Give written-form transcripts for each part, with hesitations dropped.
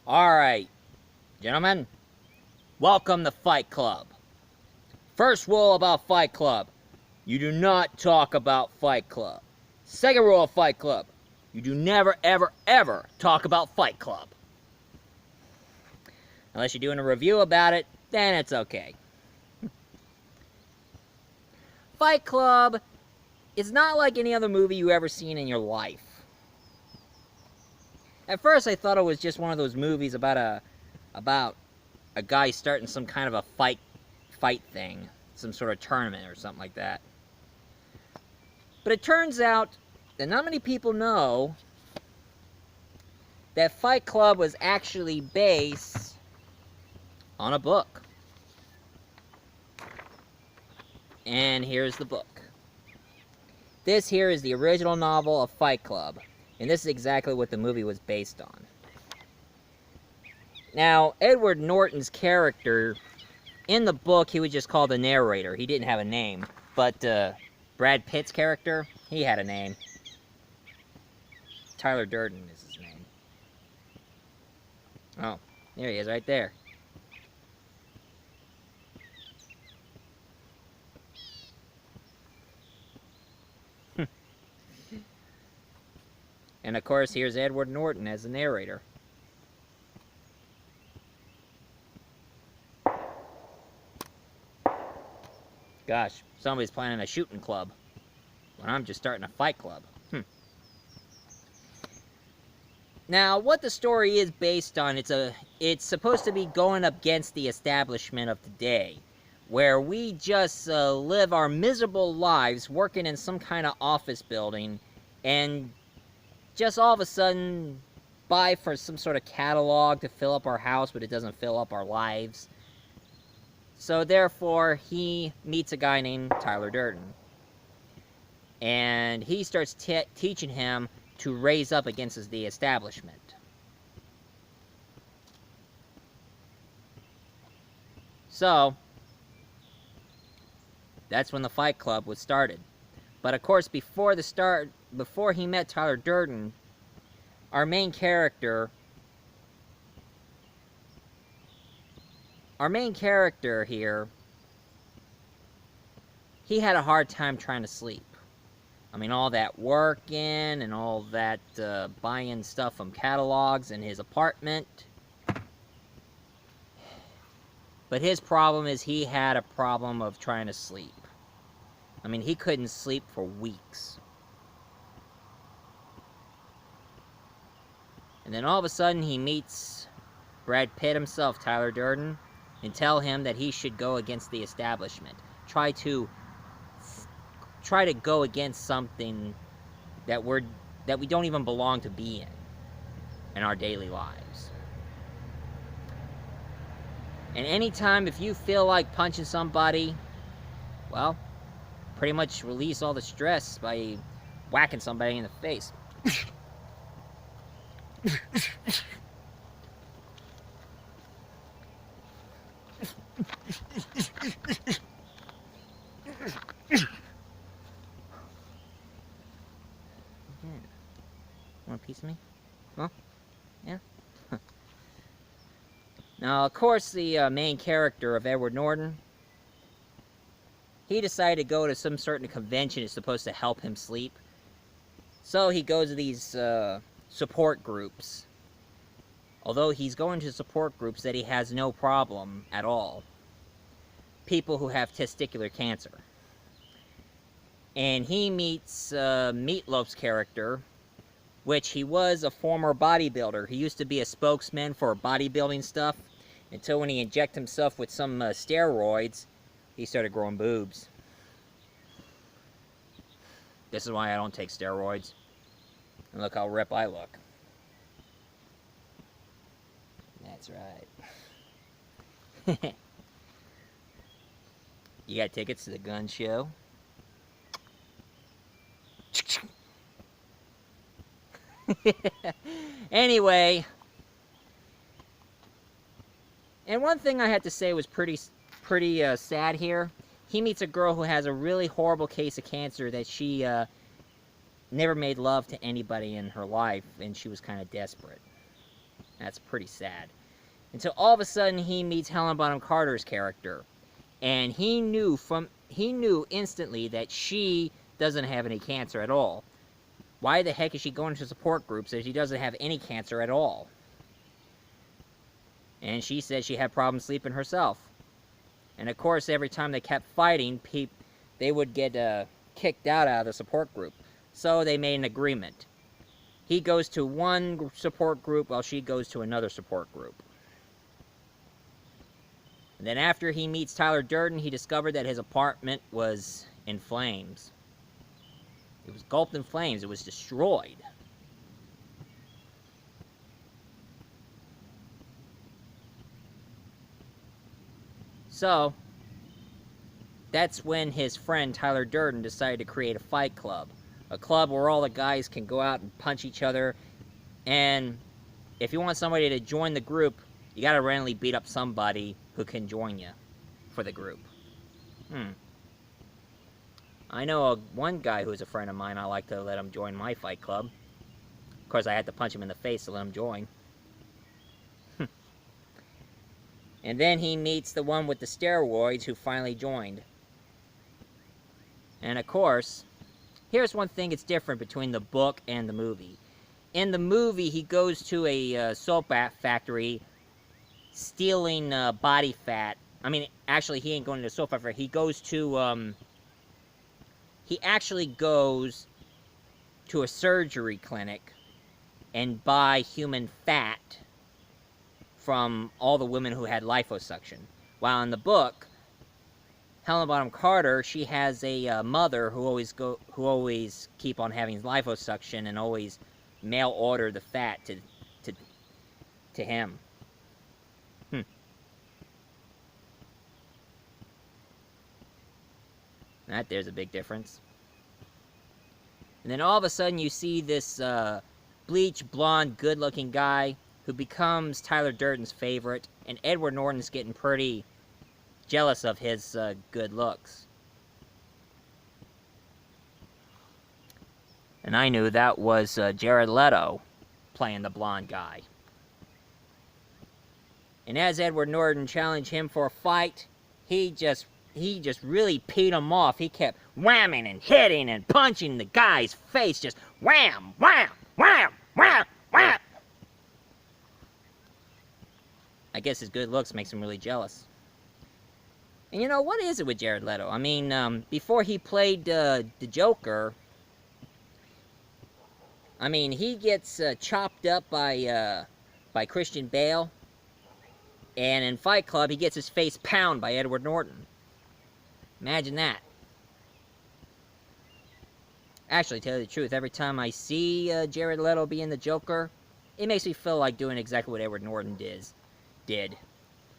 Alright, gentlemen, welcome to Fight Club. First rule about Fight Club, you do not talk about Fight Club. Second rule of Fight Club, you do never, ever, ever talk about Fight Club. Unless you're doing a review about it, then it's okay. Fight Club is not like any other movie you ever seen in your life. At first I thought it was just one of those movies about a guy starting some kind of a fight thing, some sort of tournament or something like that. But it turns out that not many people know that Fight Club was actually based on a book. And here's the book. This here is the original novel of Fight Club. And this is exactly what the movie was based on. Now, Edward Norton's character, in the book, he was just called the narrator. He didn't have a name. But Brad Pitt's character, he had a name. Tyler Durden is his name. Oh, there he is right there. And of course, here's Edward Norton as the narrator. Gosh, somebody's planning a shooting club when I'm just starting a fight club. Now, what the story is based on, it's supposed to be going up against the establishment of today, where we just live our miserable lives working in some kind of office building and just all of a sudden buy for some sort of catalog to fill up our house, but it doesn't fill up our lives. So therefore, he meets a guy named Tyler Durden. And he starts teaching him to raise up against the establishment. So, that's when the Fight Club was started. But of course, before he met Tyler Durden, our main character here, he had a hard time trying to sleep. I mean, all that working and all that buying stuff from catalogs in his apartment. But his problem is he had a problem of trying to sleep. I mean, he couldn't sleep for weeks. And then all of a sudden he meets Brad Pitt himself, Tyler Durden, and tell him that he should go against the establishment. Try to go against something that we don't even belong to be in our daily lives. And anytime if you feel like punching somebody, well, pretty much release all the stress by whacking somebody in the face. Want a piece of me? Huh? Yeah? Now, of course, the main character of Edward Norton, he decided to go to some certain convention that's supposed to help him sleep. So he goes to these support groups. Although he's going to support groups that he has no problem at all. People who have testicular cancer. And he meets Meatloaf's character, which he was a former bodybuilder. He used to be a spokesman for bodybuilding stuff, until when he injected himself with some steroids, he started growing boobs. This is why I don't take steroids. And look how ripped I look. That's right. You got tickets to the gun show? Anyway, and one thing I had to say was pretty sad here. He meets a girl who has a really horrible case of cancer that she never made love to anybody in her life, and she was kind of desperate. That's pretty sad. Until all of a sudden he meets Helena Bonham Carter's character. And he knew instantly that she doesn't have any cancer at all. Why the heck is she going to support groups if she doesn't have any cancer at all? And she said she had problems sleeping herself. And of course, every time they kept fighting, they would get kicked out of the support group. So they made an agreement. He goes to one support group while she goes to another support group. And then after he meets Tyler Durden, he discovered that his apartment was in flames. It was engulfed in flames. It was destroyed. So, that's when his friend Tyler Durden decided to create a fight club. A club where all the guys can go out and punch each other. And if you want somebody to join the group, you gotta randomly beat up somebody who can join you for the group. I know one guy who's a friend of mine. I like to let him join my fight club. Of course, I had to punch him in the face to let him join. And then he meets the one with the steroids who finally joined. And of course, here's one thing that's different between the book and the movie. In the movie, he goes to a soap factory stealing body fat. I mean, actually, he ain't going to the soap factory. He goes to, he actually goes to a surgery clinic and buy human fat from all the women who had liposuction. While in the book, Helena Bonham Carter, she has a mother who always keep on having liposuction and always mail order the fat to him. That there's a big difference. And then all of a sudden you see this bleach blonde, good-looking guy who becomes Tyler Durden's favorite, and Edward Norton's getting pretty jealous of his good looks. And I knew that was Jared Leto playing the blonde guy. And as Edward Norton challenged him for a fight, he just really peed him off. He kept whamming and hitting and punching the guy's face, just wham, wham, wham, wham, wham. I guess his good looks makes him really jealous. And you know, what is it with Jared Leto? I mean, before he played the Joker, I mean, he gets chopped up by Christian Bale. And in Fight Club, he gets his face pounded by Edward Norton. Imagine that. Actually, to tell you the truth, every time I see Jared Leto being the Joker, it makes me feel like doing exactly what Edward Norton did.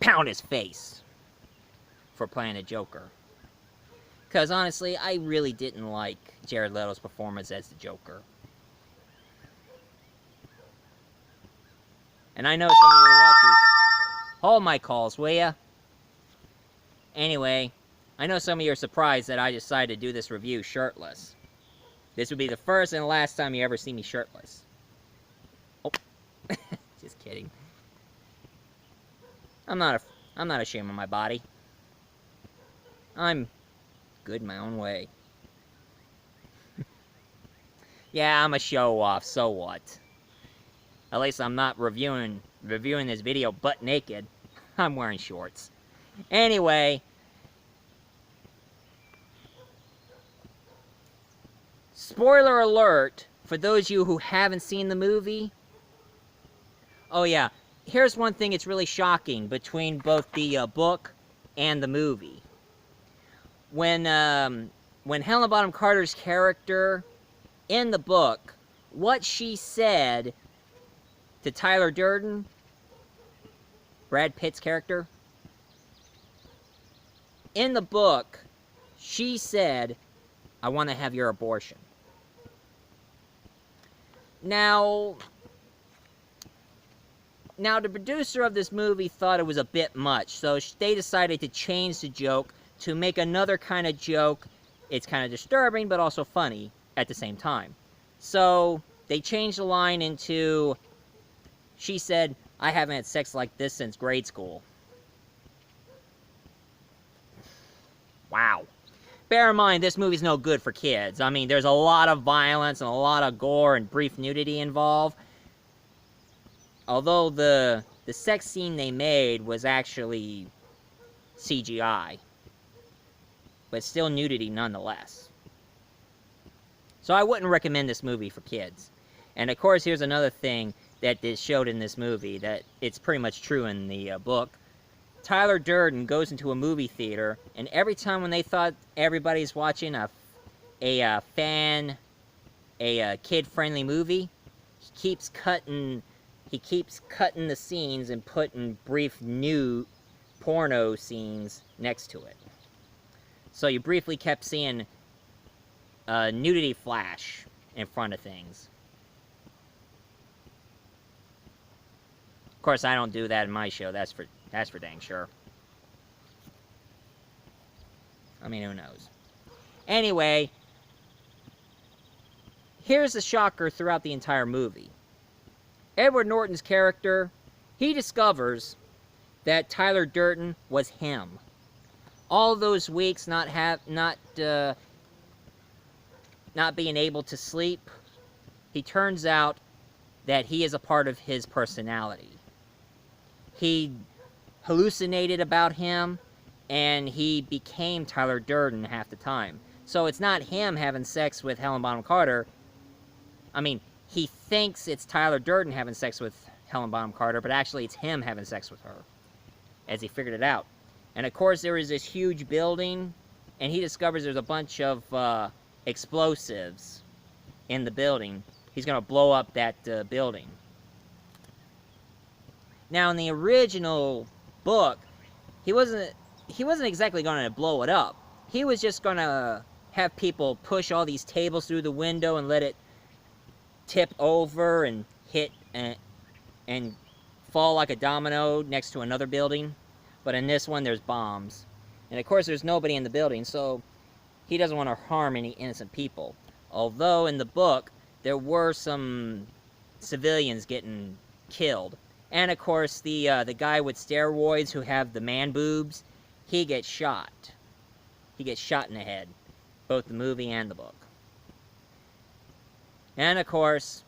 Pound his face for playing a Joker. Because honestly, I really didn't like Jared Leto's performance as the Joker. And I know some of your watchers... Hold my calls, will ya? Anyway, I know some of you are surprised that I decided to do this review shirtless. This would be the first and last time you ever see me shirtless. Oh, just kidding. I'm not ashamed of my body. I'm good my own way. Yeah, I'm a show-off, so what? At least I'm not reviewing this video butt naked. I'm wearing shorts. Anyway, spoiler alert for those of you who haven't seen the movie. Oh yeah, here's one thing that's really shocking between both the book and the movie. When Helena Bonham Carter's character in the book, what she said to Tyler Durden, Brad Pitt's character, in the book, she said, "I want to have your abortion." Now, the producer of this movie thought it was a bit much, so they decided to change the joke to make another kind of joke. It's kind of disturbing, but also funny at the same time. So, they changed the line into, she said, I haven't had sex like this since grade school. Wow. Bear in mind, this movie's no good for kids. I mean, there's a lot of violence and a lot of gore and brief nudity involved. Although the sex scene they made was actually CGI. But still nudity nonetheless. So I wouldn't recommend this movie for kids. And of course, here's another thing that is showed in this movie, that it's pretty much true in the book. Tyler Durden goes into a movie theater, and every time when they thought everybody's watching a kid-friendly movie, he keeps cutting the scenes and putting brief nude porno scenes next to it. So you briefly kept seeing nudity flash in front of things. Of course, I don't do that in my show. That's for dang sure. I mean, who knows? Anyway, here's the shocker throughout the entire movie. Edward Norton's character, he discovers that Tyler Durden was him. All those weeks not being able to sleep, he turns out that he is a part of his personality. He hallucinated about him, and he became Tyler Durden half the time. So it's not him having sex with Helena Bonham Carter. I mean, he thinks it's Tyler Durden having sex with Helena Bonham Carter, but actually it's him having sex with her, as he figured it out. And of course there is this huge building, and he discovers there's a bunch of explosives in the building. He's going to blow up that building. Now in the original book, he wasn't exactly going to blow it up. He was just going to have people push all these tables through the window and let it tip over and hit and fall like a domino next to another building. But in this one, there's bombs. And of course, there's nobody in the building, so he doesn't want to harm any innocent people. Although in the book, there were some civilians getting killed. And of course, the guy with steroids who have the man boobs, he gets shot. He gets shot in the head, both the movie and the book. And of course,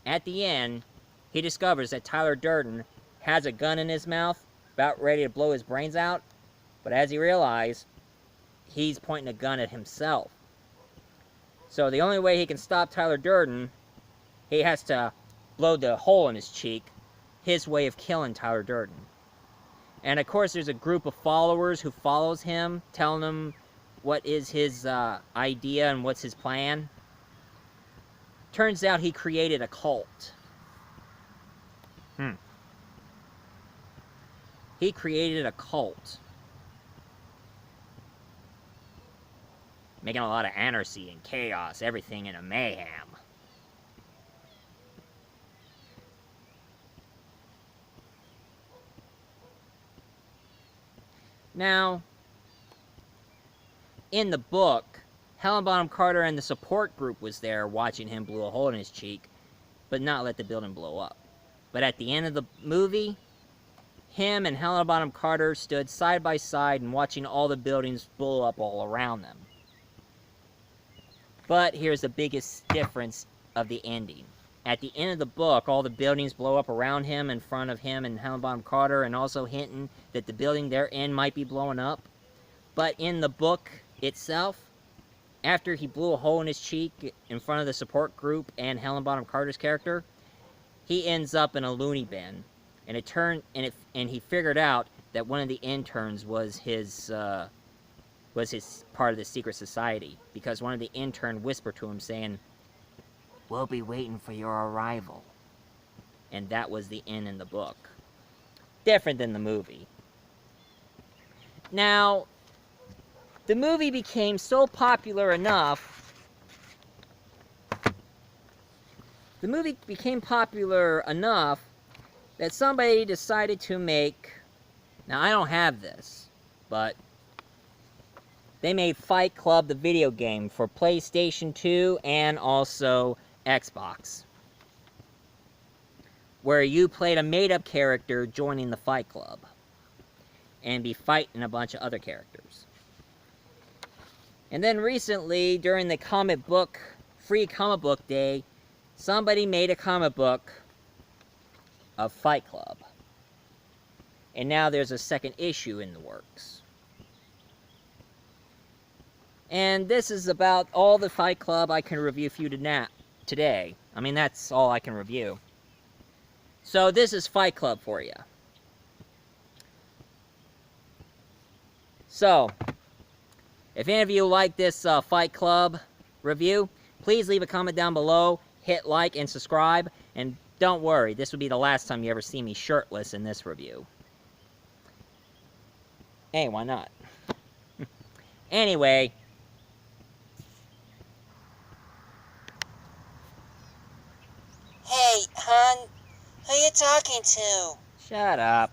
at the end, he discovers that Tyler Durden has a gun in his mouth, about ready to blow his brains out. But as he realized, he's pointing a gun at himself. So the only way he can stop Tyler Durden, he has to blow the hole in his cheek, his way of killing Tyler Durden. And of course, there's a group of followers who follows him, telling him what is his idea and what's his plan. Turns out he created a cult. He created a cult. Making a lot of anarchy and chaos, everything in a mayhem. Now, in the book, Helena Bonham Carter and the support group was there watching him blow a hole in his cheek, but not let the building blow up. But at the end of the movie, him and Helena Bonham Carter stood side by side and watching all the buildings blow up all around them. But here's the biggest difference of the ending. At the end of the book, all the buildings blow up around him, in front of him and Helena Bonham Carter, and also hinting that the building they're in might be blowing up. But in the book itself, after he blew a hole in his cheek in front of the support group and Helena Bonham Carter's character, he ends up in a loony bin. And and he figured out that one of the interns was his part of the secret society, because one of the intern whispered to him saying, "We'll be waiting for your arrival." And that was the end in the book. Different than the movie. Now, the movie became so popular enough. That somebody decided to make. Now, I don't have this, but they made Fight Club the video game for PlayStation 2 and also Xbox. where you played a made-up character joining the Fight Club and be fighting a bunch of other characters. And then recently, during the free comic book day, somebody made a comic book of Fight Club. And now there's a second issue in the works. And this is about all the Fight Club I can review for you today. I mean, that's all I can review. So this is Fight Club for you. So, if any of you like this Fight Club review, please leave a comment down below, hit like and subscribe, and don't worry, this will be the last time you ever see me shirtless in this review. Hey, why not? Anyway. Hey, hon, who you talking to? Shut up.